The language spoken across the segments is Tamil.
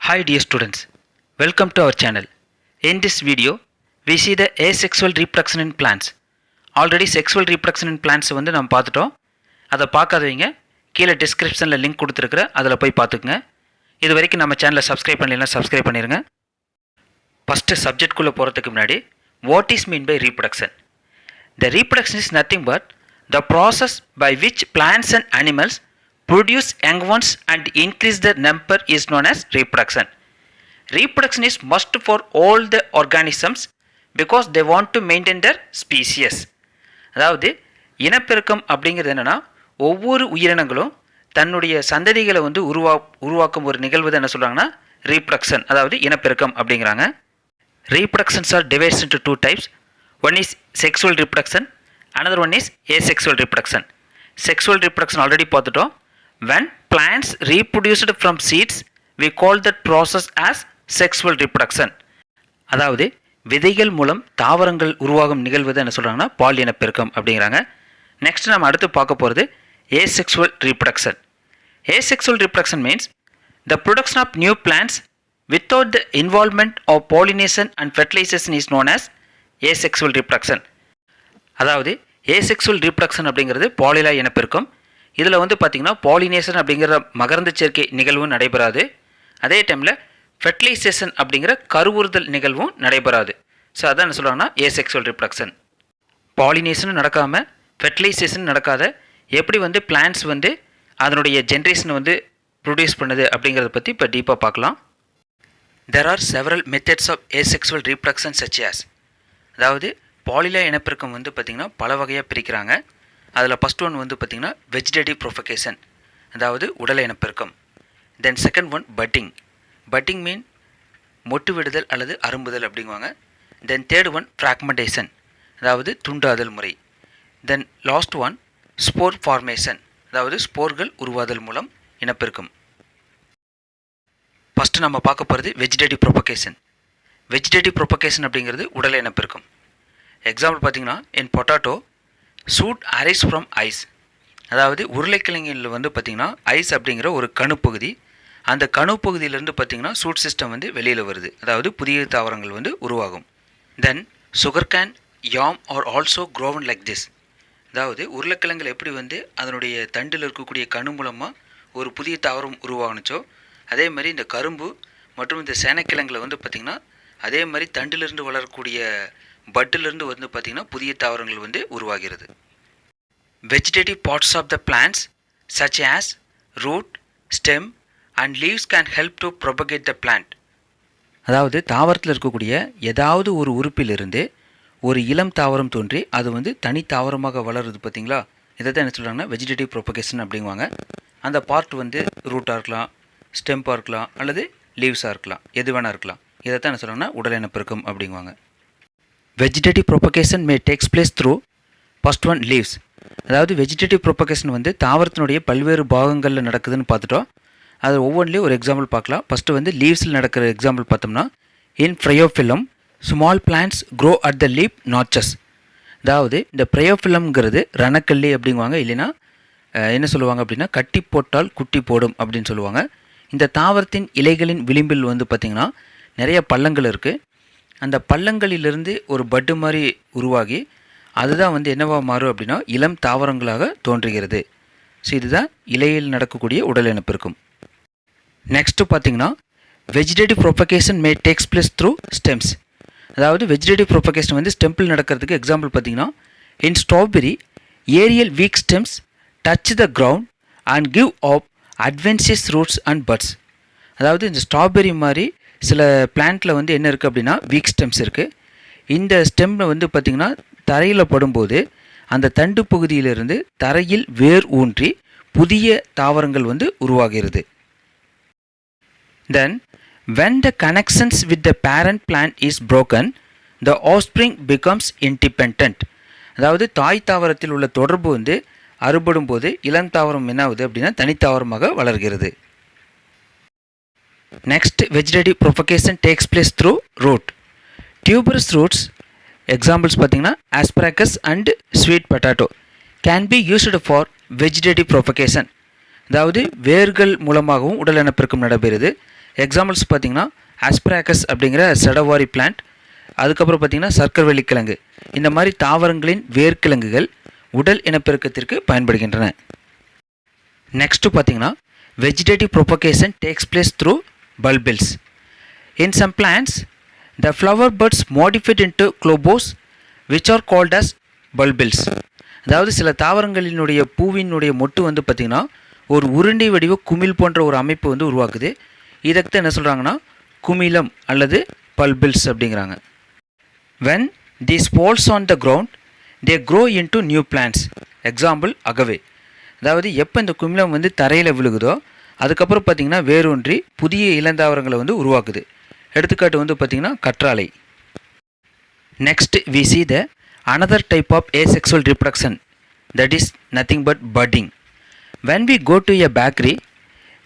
Hi dear students, welcome to our channel. In this video, we see the asexual reproduction in plants. Already sexual reproduction in plants வந்து நம்ம பார்த்துட்டோம். அதை பார்க்காதவங்க கீழே டிஸ்கிரிப்ஷனில் லிங்க் கொடுத்துருக்குற அதில் போய் பார்த்துக்குங்க. இது வரைக்கும் நம்ம சேனலை சப்ஸ்கிரைப் பண்ணலைன்னா சப்ஸ்கிரைப் பண்ணிடுங்க. ஃபஸ்ட்டு சப்ஜெக்ட்குள்ளே போகிறதுக்கு முன்னாடி what is mean by reproduction? The reproduction is nothing but the process by which plants and animals produce young ones and increase their number is known as reproduction. Reproduction is must for all the organisms because they want to maintain their species. அதாவது இனப்பெருக்கம் அப்படிங்கிறது என்னென்னா ஒவ்வொரு உயிரினங்களும் தன்னுடைய சந்ததிகளை வந்து உருவாக்கும் ஒரு நிகழ்வு தான் என்ன சொல்கிறாங்கன்னா ரீப்ரொடக்ஷன், அதாவது இனப்பெருக்கம் அப்படிங்கிறாங்க. Reproductions are divided into two types. One is sexual reproduction, another one is asexual reproduction. Sexual reproduction already பார்த்துட்டோம். When plants reproduced from seeds, we call that process as sexual reproduction. அதாவது விதைகள் மூலம் தாவரங்கள் உருவாகும் நிகழ்வு என்ன சொல்கிறாங்கன்னா பால் இனப்பெருக்கம் அப்படிங்கிறாங்க. நெக்ஸ்ட் நம்ம அடுத்து பார்க்க போகிறது asexual reproduction. Asexual reproduction means the production of new plants without the involvement of pollination and fertilization is known as asexual reproduction. அதாவது asexual reproduction அப்படிங்கிறது பாலிலா இனப்பெருக்கம். இதில் வந்து பார்த்திங்கன்னா பாலினேஷன் அப்படிங்கிற மகரந்த சேர்க்கை நிகழ்வும் நடைபெறாது. அதே டைமில் ஃபெர்டிலைசேஷன் அப்படிங்கிற கருவுறுதல் நிகழ்வும் நடைபெறாது. ஸோ அதான் என்ன சொல்கிறாங்கன்னா ஏசெக்சுவல் ரிப்ரொடக்ஷன். பாலினேஷனும் நடக்காமல் ஃபெர்டிலைசேஷன் நடக்காத எப்படி வந்து பிளான்ட்ஸ் வந்து அதனுடைய ஜென்ரேஷனை வந்து ப்ரொடியூஸ் பண்ணுது அப்படிங்கிறத பற்றி இப்போ டீப்பாக பார்க்கலாம். There are several methods of asexual reproduction such as, அதாவது பாலிலா இனப்பெருக்கம் வந்து பார்த்திங்கன்னா பல வகையாக பிரிக்கிறாங்க. அதில் ஃபஸ்ட் ஒன் வந்து பார்த்திங்கன்னா வெஜிடேட்டிவ் ப்ரொபகேஷன், அதாவது உடல் இனப்பெருக்கம். Then second one budding. Budding mean மொட்டு விடுதல் அல்லது அரும்புதல் அப்படிங்குவாங்க. தென் தேர்ட் ஒன் ஃப்ராக்மெண்டேஷன், அதாவது துண்டாதல் முறை. Then last one spore formation, அதாவது ஸ்போர்கள் உருவாதல் மூலம் இனப்பெருக்கம். ஃபஸ்ட்டு நம்ம பார்க்க போகிறது வெஜிடேட்டிவ் ப்ரொபகேஷன். வெஜிடேட்டிவ் ப்ரொபகேஷன் அப்படிங்கிறது உடல் இனப்பெருக்கம். எக்ஸாம்பிள் பார்த்திங்கன்னா in potato shoot arise from eyes, அதாவது உருளைக்கிழங்கில் வந்து பார்த்திங்கன்னா ஐஸ் அப்படிங்கிற ஒரு கணுப்பகுதி, அந்த கணுப்பகுதியிலேருந்து பார்த்திங்கன்னா சூட் சிஸ்டம் வந்து வெளியில் வருது, அதாவது புதிய தாவரங்கள் வந்து உருவாகும். தென் சுகர் கேன் யாம் ஆர் ஆல்சோ க்ரோவன் லைக் திஸ், அதாவது உருளைக்கிழங்கில் எப்படி வந்து அதனுடைய தண்டில் இருக்கக்கூடிய கணு மூலமாக ஒரு புதிய தாவரம் உருவாகணுச்சோ அதே மாதிரி இந்த கரும்பு மற்றும் இந்த சேனைக்கிழங்கில் வந்து பார்த்திங்கன்னா அதே மாதிரி தண்டிலிருந்து வளரக்கூடிய பட்டிலிருந்து வந்து பார்த்திங்கன்னா புதிய தாவரங்கள் வந்து உருவாகிறது. Vegetative parts of the plants such as root, stem and leaves can help to propagate the plant, அதாவது தாவரத்தில் இருக்கக்கூடிய ஏதாவது ஒரு உறுப்பிலிருந்து ஒரு இளம் தாவரம் தோன்றி அது வந்து தனி தாவரமாக வளருது பார்த்திங்களா, இதை தான் என்ன சொல்கிறாங்கன்னா வெஜிடேட்டிவ் ப்ரொபகேஷன் அப்படிங்குவாங்க. அந்த பார்ட் வந்து ரூட்டாக இருக்கலாம், ஸ்டெம்பாக இருக்கலாம், அல்லது லீவ்ஸாக இருக்கலாம், எது வேணால் இருக்கலாம். இதை தான் என்ன சொல்கிறாங்கன்னா உடல் இனப்பெருக்கம் அப்படிங்குவாங்க. Vegetative propagation may takes place through first one leaves, அதாவது வெஜிடேட்டிவ் ப்ரொபகேஷன் வந்து தாவரத்தினுடைய பல்வேறு பாகங்களில் நடக்குதுன்னு பார்த்துட்டோம். அது ஒவ்வொன்றிலையும் ஒரு எக்ஸாம்பிள் பார்க்கலாம். ஃபஸ்ட்டு வந்து லீவ்ஸில் நடக்கிற எக்ஸாம்பிள் பார்த்தோம்னா in bryophyllum small plants grow at the leaf notches, அதாவது இந்த ப்ரையோஃபிலம்ங்கிறது ரணக்கல்லி அப்படிங்குவாங்க, இல்லைன்னா என்ன சொல்லுவாங்க அப்படின்னா கட்டி போட்டால் குட்டி போடும் அப்படின்னு சொல்லுவாங்க. இந்த தாவரத்தின் இலைகளின் விளிம்பில் வந்து பார்த்திங்கன்னா நிறைய பள்ளங்கள் இருக்குது. அந்த பள்ளங்களிலிருந்து ஒரு பட்டு மாதிரி உருவாகி அதுதான் வந்து என்னவா மாறும் அப்படின்னா இளம் தாவரங்களாக தோன்றுகிறது. ஸோ இதுதான் இலையில் நடக்கக்கூடிய உடல் இனப்பெருக்கம். நெக்ஸ்ட்டு பார்த்திங்கன்னா vegetative propagation may takes place through stems, அதாவது வெஜிடேட்டிவ் ப்ரொபகேஷன் வந்து ஸ்டெம்பில் நடக்கிறதுக்கு எக்ஸாம்பிள் பார்த்திங்கன்னா in strawberry aerial weak stems touch the ground and give off adventitious roots and buds, அதாவது இந்த ஸ்ட்ராபெரி மாதிரி சில பிளான்ட்டில் வந்து என்ன இருக்குது அப்படின்னா வீக் ஸ்டெம்ஸ் இருக்குது. இந்த ஸ்டெம்மில் வந்து பார்த்திங்கன்னா தரையில் படும்போது அந்த தண்டு பகுதியிலிருந்து தரையில் வேர் ஊன்றி புதிய தாவரங்கள் வந்து உருவாகிறது. Then when the connections with the parent plant is broken the offspring becomes independent, அதாவது தாய் தாவரத்தில் உள்ள தொடர்பு வந்து அறுபடும் போது இளம் தாவரம் என்ன ஆகுது அப்படின்னா தனித்தாவரமாக வளர்கிறது. Next, vegetative propagation takes place through root. Tuberous roots, examples பார்த்தீங்கன்னா asparagus and sweet potato can be used for vegetative propagation, அதாவது வேர்கள் மூலமாகவும் உடல் இனப்பெருக்கம் நடைபெறுது. எக்ஸாம்பிள்ஸ் பார்த்திங்கன்னா ஆஸ்பராகஸ் அப்படிங்கிற செடவாரி பிளான்ட், அதுக்கப்புறம் பார்த்திங்கன்னா சர்க்கரைவள்ளி கிழங்கு. இந்த மாதிரி தாவரங்களின் வேர்க்கிழங்குகள் உடல் இனப்பெருக்கத்திற்கு பயன்படுகின்றன. நெக்ஸ்ட்டு பார்த்திங்கன்னா vegetative propagation tax place through bulbils. In some plants, the flower buds modified into globose which are called as bulbils. அதாவது சில தாவரங்களினுடைய பூவினுடைய மொட்டு வந்து பார்த்திங்கன்னா ஒரு உருண்டை வடிவ குமிழ் போன்ற ஒரு அமைப்பு வந்து உருவாக்குது. இதற்கு என்ன சொல்கிறாங்கன்னா குமிழம் அல்லது பல்பில்ஸ் அப்படிங்கிறாங்க. When these falls on the ground, they grow into new plants. Example agave. அதாவது எப்போ இந்த குமிழம் வந்து தரையில் விழுகுதோ அதுக்கப்புறம் பார்த்திங்கன்னா வேரூன்றி புதிய இளந்தாவரங்களை வந்து உருவாக்குது. எடுத்துக்காட்டு வந்து பார்த்திங்கன்னா கற்றாழை. Next we see the another type of asexual reproduction, that is nothing but budding. When we go to a bakery,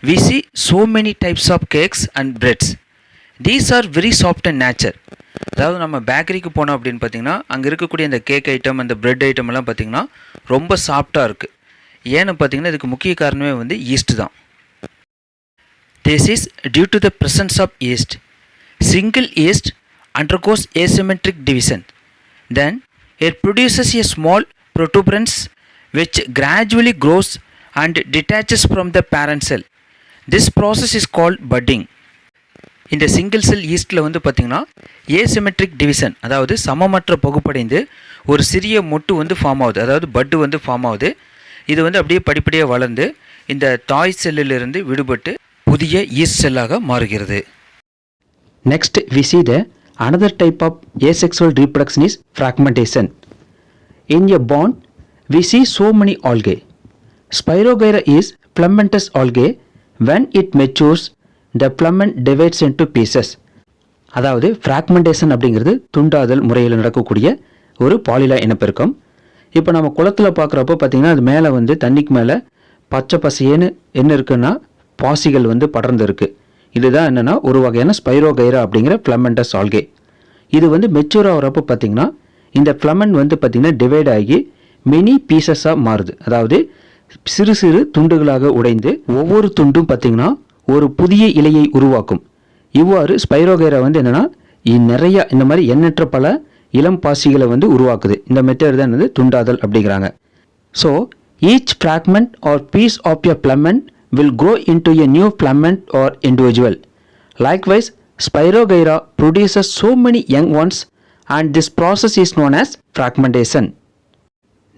we see so many types of cakes and breads. These are very soft in nature. அதாவது நம்ம பேக்கரிக்கு போனோம் அப்படின்னு பார்த்திங்கன்னா அங்கே இருக்கக்கூடிய அந்த கேக் ஐட்டம் அந்த பிரெட் ஐட்டம் எல்லாம் பார்த்திங்கன்னா ரொம்ப சாஃப்டாக இருக்குது. ஏன்னு பார்த்திங்கன்னா இதுக்கு முக்கிய காரணமே வந்து ஈஸ்ட் தான். This is due to the presence of yeast. Single yeast undergoes asymmetric division. Then it produces a small protuberance which gradually grows and detaches from the parent cell. This process is called budding. இந்த சிங்கிள் செல் ஈஸ்டில் வந்து பார்த்திங்கன்னா ஏசிமெட்ரிக் டிவிஷன், அதாவது சமமற்ற பகுப்படைந்து ஒரு சிறிய மொட்டு வந்து ஃபார்ம் ஆகுது, அதாவது பட்டு வந்து ஃபார்ம் ஆகுது. இது வந்து அப்படியே படிப்படியாக வளர்ந்து இந்த தாய் செல்லிலிருந்து விடுபட்டு புதிய ஈஸ்ட் செல்லாக மாறுகிறது. Next we see the another type of asexual reproduction is fragmentation. In a bond we see so many algae. Spirogyra is filamentous algae. When it matures, the filament divides into pieces. அதாவது ஃப்ராக்மெண்டேஷன் அப்படிங்கிறது துண்டாதல் முறையில் நடக்கக்கூடிய ஒரு பாலிலா இனப்பெருக்கம். இப்போ நம்ம குளத்தில் பார்க்குறப்போ பார்த்திங்கன்னா அது மேலே வந்து தண்ணிக்கு மேலே பச்சை பசையேன்னு என்ன இருக்குன்னா பாசிகள் வந்து படர்ந்து இருக்குது. இதுதான் என்னென்னா ஒரு வகையான ஸ்பைரோகைரா அப்படிங்கிற ஃபிலமெண்டஸ் ஆல்கே. இது வந்து மெச்சூர் ஆகிறப்போ பார்த்திங்கன்னா இந்த ஃபிலமெண்ட் வந்து பார்த்திங்கன்னா டிவைட் ஆகி மினி பீசஸாக மாறுது. அதாவது சிறு சிறு துண்டுகளாக உடைந்து ஒவ்வொரு துண்டும் பார்த்திங்கன்னா ஒரு புதிய இலையை உருவாக்கும். இவ்வாறு ஸ்பைரோகைரா வந்து என்னென்னா நிறைய இந்த மாதிரி எண்ணற்ற பல இளம் பாசிகளை வந்து உருவாக்குது. இந்த மெத்தட் தான் வந்து துண்டாதல் அப்படிங்கிறாங்க. So each fragment or piece of a filament will grow into a new filament or individual. Likewise, Spirogyra produces so many young ones and this process is known as fragmentation.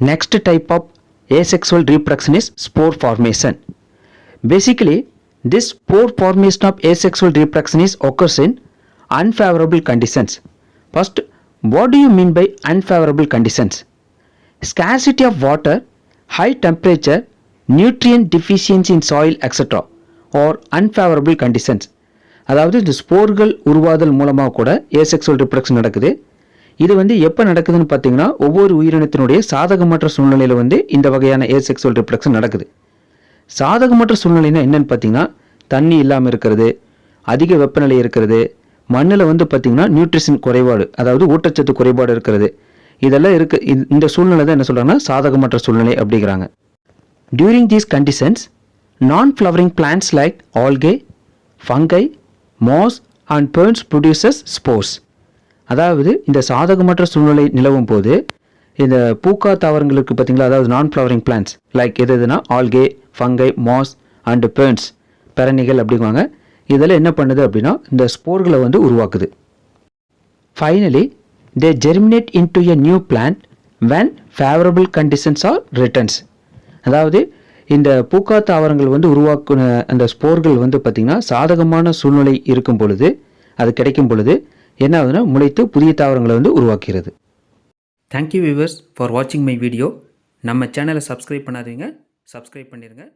Next type of asexual reproduction is spore formation. Basically, this spore formation of asexual reproduction is occurs in unfavorable conditions. First, what do you mean by unfavorable conditions? Scarcity of water, high temperature, nutrient deficiency in soil etc. or unfavorable conditions. அதாவது இந்த ஸ்போர்கள் உருவாதல் மூலமாக கூட ஏசெக்சுவல் ரிப்ரடக்ஷன் நடக்குது. இது வந்து எப்போ நடக்குதுன்னு பார்த்தீங்கன்னா ஒவ்வொரு உயிரினத்தினுடைய சாதகமற்ற சூழ்நிலையில் வந்து இந்த வகையான ஏசெக்சுவல் ரிப்ரடக்ஷன் நடக்குது. சாதகமற்ற சூழ்நிலைன்னா என்னென்னு பார்த்தீங்கன்னா தண்ணி இல்லாமல் இருக்கிறது, அதிக வெப்பநிலை இருக்கிறது, மண்ணில் வந்து பார்த்திங்கன்னா நியூட்ரிஷன் குறைபாடு அதாவது ஊட்டச்சத்து குறைபாடு இருக்கிறது. இதெல்லாம் இந்த சூழ்நிலை தான் என்ன சொல்கிறாங்கன்னா சாதகமற்ற சூழ்நிலை அப்படிங்கிறாங்க. During these conditions, non-flowering plants like algae, fungi, moss and ferns produces spores. அதாவது இந்த சாதகமற்ற சூழ்நிலை நிலவும் போது இந்த பூக்கா தாவரங்களுக்கு பார்த்தீங்களா, அதாவது நான்-ஃப்ளவரிங் பிளான்ட்ஸ் லைக் எதுனா algae, fungi, moss and ferns பெரனிகள் அப்படிங்குவாங்க. இதெல்லாம் என்ன பண்ணுது அப்படின்னா இந்த ஸ்போர்களை வந்து உருவாக்குது. Finally, they germinate into a new plant when favorable conditions are returns. அதாவது இந்த பூக்கா தாவரங்கள் வந்து உருவாக்குன அந்த ஸ்போர்கள் வந்து பார்த்திங்கன்னா சாதகமான சூழ்நிலை இருக்கும் பொழுது அது கிடைக்கும் பொழுது என்ன ஆகுதுன்னா முளைத்து புதிய தாவரங்களை வந்து உருவாக்குகிறது. தேங்க்யூ வியூவர்ஸ் ஃபார் வாட்சிங் மை வீடியோ. நம்ம சேனலை சப்ஸ்கிரைப் பண்ணாதீங்க, சப்ஸ்கிரைப் பண்ணிடுங்க.